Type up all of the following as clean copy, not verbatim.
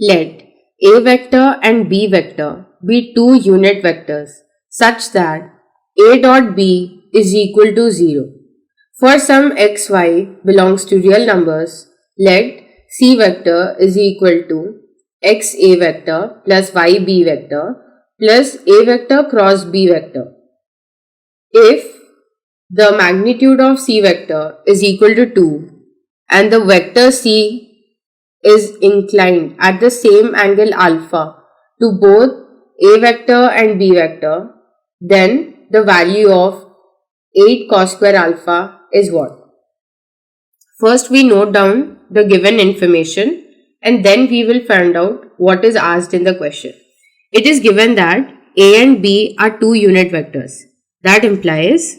Let A vector and B vector be two unit vectors such that A dot B is equal to 0. For some xy belongs to real numbers, let C vector is equal to x A vector plus y B vector plus A vector cross B vector. If the magnitude of C vector is equal to 2 and the vector C is inclined at the same angle alpha to both A vector and B vector, then the value of 8 cos square alpha is what? First we note down the given information and then we will find out what is asked in the question. It is given that A and B are two unit vectors. That implies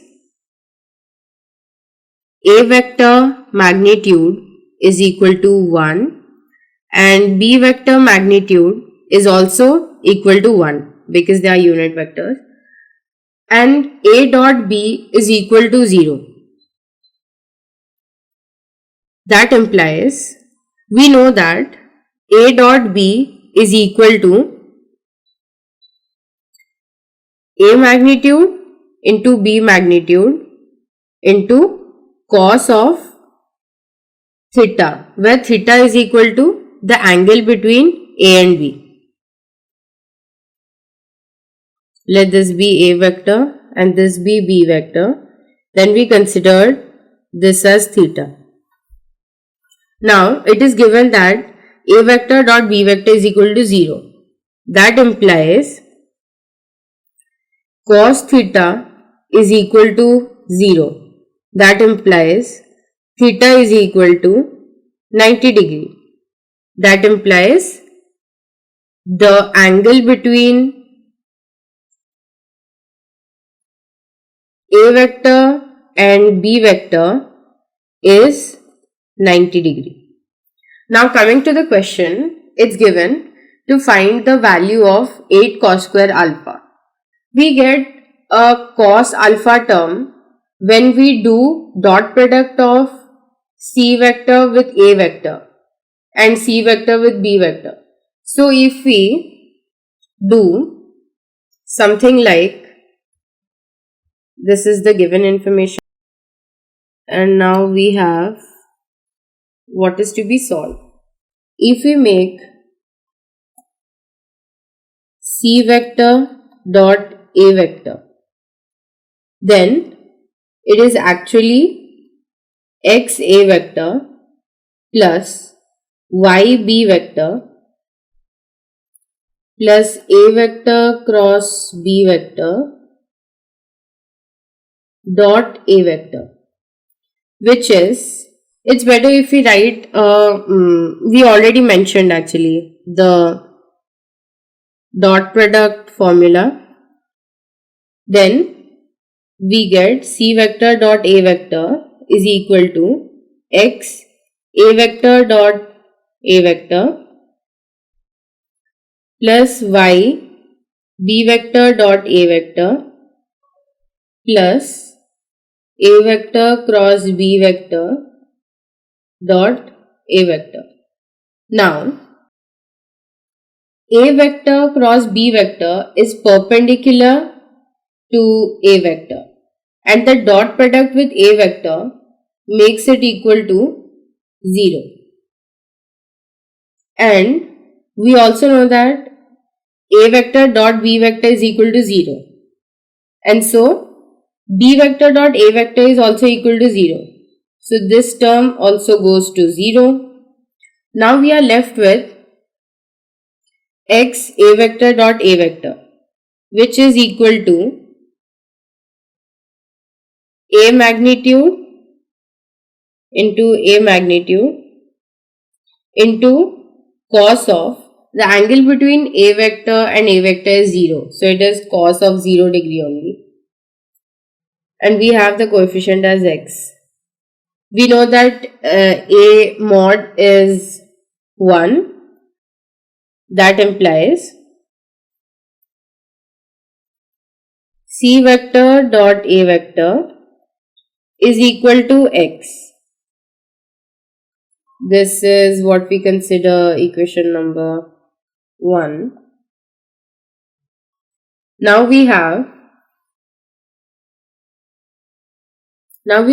A vector magnitude is equal to 1 and B vector magnitude is also equal to 1 because they are unit vectors, and A dot B is equal to 0. That implies we know that A dot B is equal to A magnitude into B magnitude into cos of theta, where theta is equal to the angle between A and B. Let this be A vector and this be B vector. Then we considered this as theta. Now it is given that A vector dot B vector is equal to 0. That implies cos theta is equal to 0. That implies theta is equal to 90 degree. That implies the angle between A vector and B vector is 90 degree. Now coming to the question, it's given to find the value of 8 cos square alpha. We get a cos alpha term when we do dot product of C vector with A vector and C vector with B vector. So if we do something like, this is the given information and now we have what is to be solved. If we make C vector dot A vector, then it is actually x A vector plus y B vector plus A vector cross B vector dot A vector, which is, it's better if we write, we already mentioned actually the dot product formula. Then we get C vector dot A vector is equal to x A vector dot A vector plus y B vector dot A vector plus A vector cross B vector dot A vector. Now A vector cross B vector is perpendicular to A vector and the dot product with A vector makes it equal to 0. And we also know that A vector dot B vector is equal to 0. And so B vector dot A vector is also equal to 0. So this term also goes to 0. Now we are left with x A vector dot A vector, which is equal to A magnitude into A magnitude into cos of, the angle between A vector and A vector is 0. So it is cos of 0 degree only. And we have the coefficient as x. We know that A mod is 1. That implies C vector dot A vector is equal to x. This is what we consider equation number 1. Now we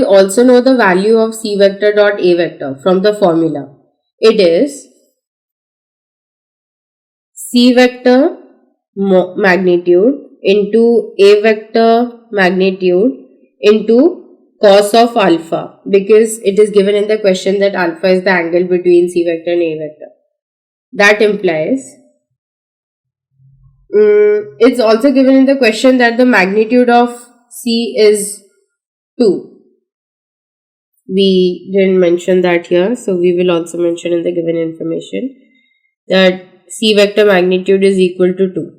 also know the value of C vector dot A vector from the formula. It is C vector magnitude into A vector magnitude into cos of alpha, because it is given in the question that alpha is the angle between C vector and A vector. That implies it's also given in the question that the magnitude of C is 2. We didn't mention that here, so we will also mention in the given information that C vector magnitude is equal to 2.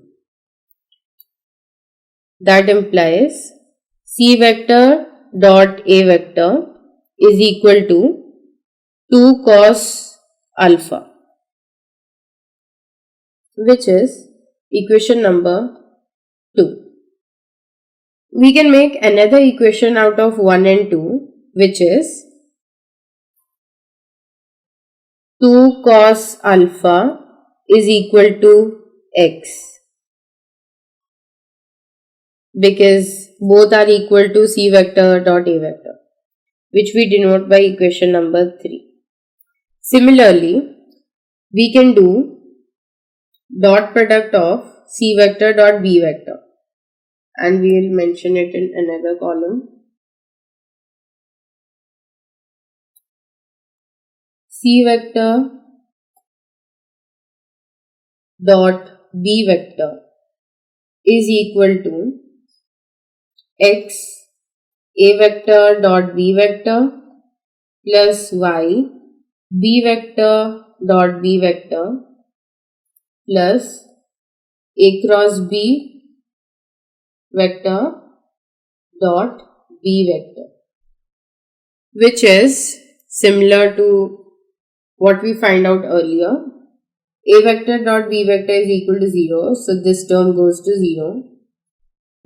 That implies C vector dot A vector is equal to 2 cos alpha, which is equation number 2. We can make another equation out of 1 and 2, which is 2 cos alpha is equal to x, because both are equal to C vector dot A vector, which we denote by equation number 3. Similarly, we can do dot product of C vector dot B vector, and we will mention it in another column. C vector dot B vector is equal to x A vector dot B vector plus y B vector dot B vector plus A cross B vector dot B vector, which is similar to what we find out earlier. A vector dot B vector is equal to 0, so this term goes to 0.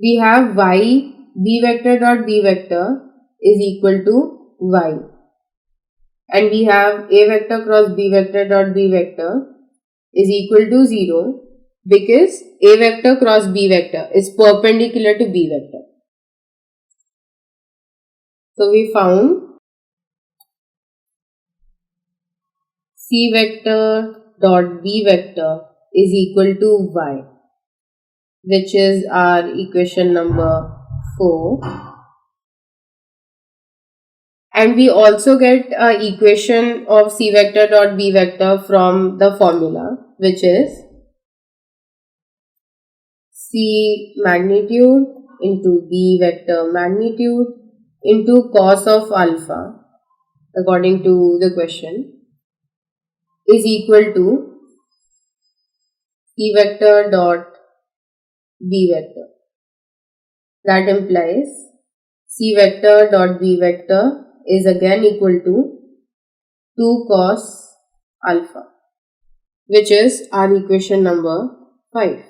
We have y B vector dot B vector is equal to y, and we have A vector cross B vector dot B vector is equal to 0, because A vector cross B vector is perpendicular to B vector. So we found C vector dot B vector is equal to y, which is our equation number 4. And we also get an equation of C vector dot B vector from the formula, which is C magnitude into B vector magnitude into cos of alpha, according to the question, is equal to C vector dot B vector. That implies C vector dot B vector is again equal to 2 cos alpha, which is our equation number 5.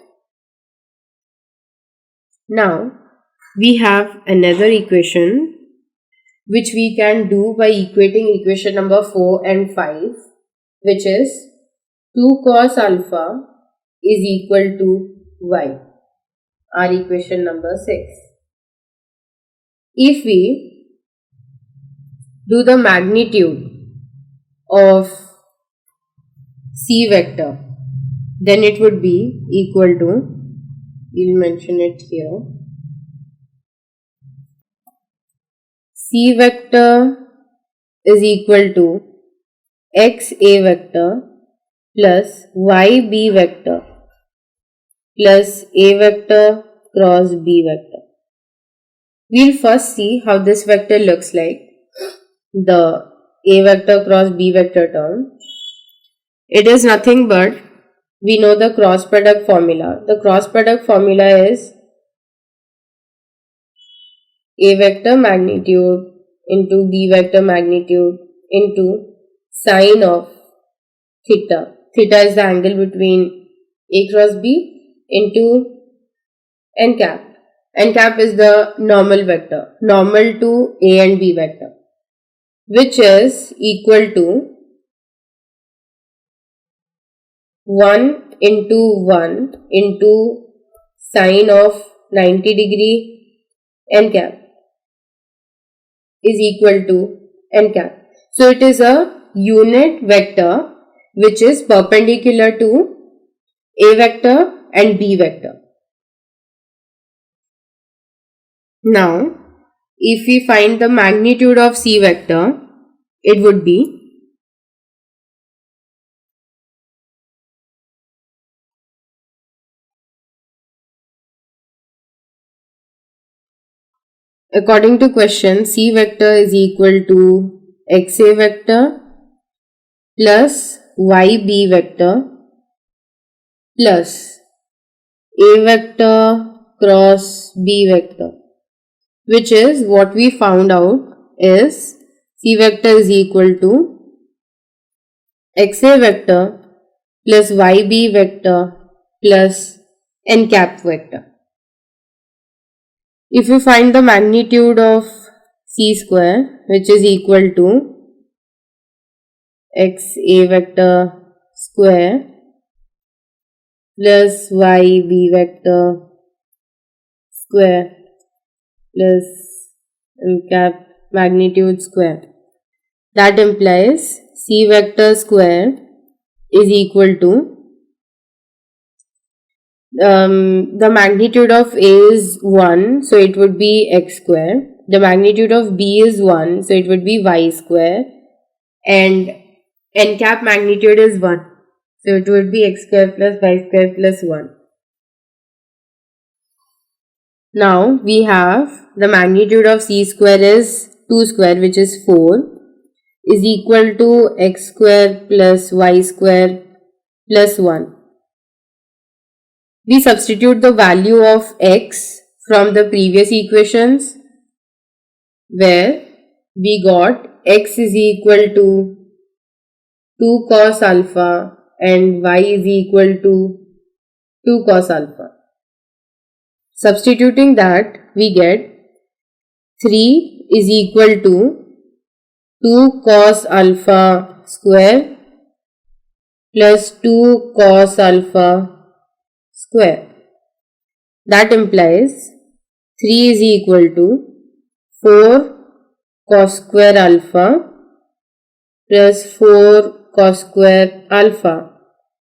Now we have another equation which we can do by equating equation number 4 and 5, which is 2 cos alpha is equal to y, our equation number 6. If we do the magnitude of C vector, then it would be equal to, we'll mention it here, C vector is equal to x A vector plus y B vector plus A vector cross B vector. We'll first see how this vector looks like, the A vector cross B vector term. It is nothing but, we know the cross product formula. The cross product formula is A vector magnitude into B vector magnitude into sine of theta. Theta is the angle between A cross B into n cap. N cap is the normal vector, normal to A and B vector, which is equal to 1 into 1 into sine of 90° n cap is equal to n cap. So it is a unit vector which is perpendicular to A vector and B vector. Now, if we find the magnitude of C vector, it would be according to question, C vector is equal to XA vector plus YB vector plus A vector cross B vector, which is what we found out is C vector is equal to XA vector plus YB vector plus n cap vector. If you find the magnitude of C square, which is equal to XA vector square plus YB vector square plus n cap magnitude square, that implies C vector square is equal to the magnitude of A is 1, so it would be x square. The magnitude of B is 1, so it would be y square. And n cap magnitude is 1, so it would be x square plus y square plus 1. Now we have the magnitude of C square is 2 square, which is 4, is equal to x square plus y square plus 1. We substitute the value of x from the previous equations, where we got x is equal to 2 cos alpha and y is equal to 2 cos alpha. Substituting that, we get 3 is equal to 2 cos alpha square plus 2 cos alpha square. That implies 3 is equal to 4 cos square alpha plus 4 cos square alpha,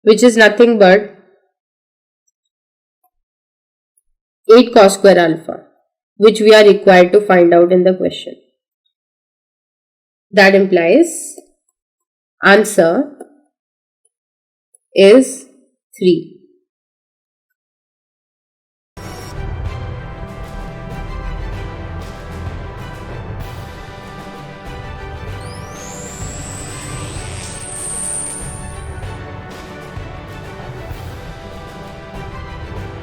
which is nothing but 8 cos square alpha, which we are required to find out in the question. That implies answer is 3.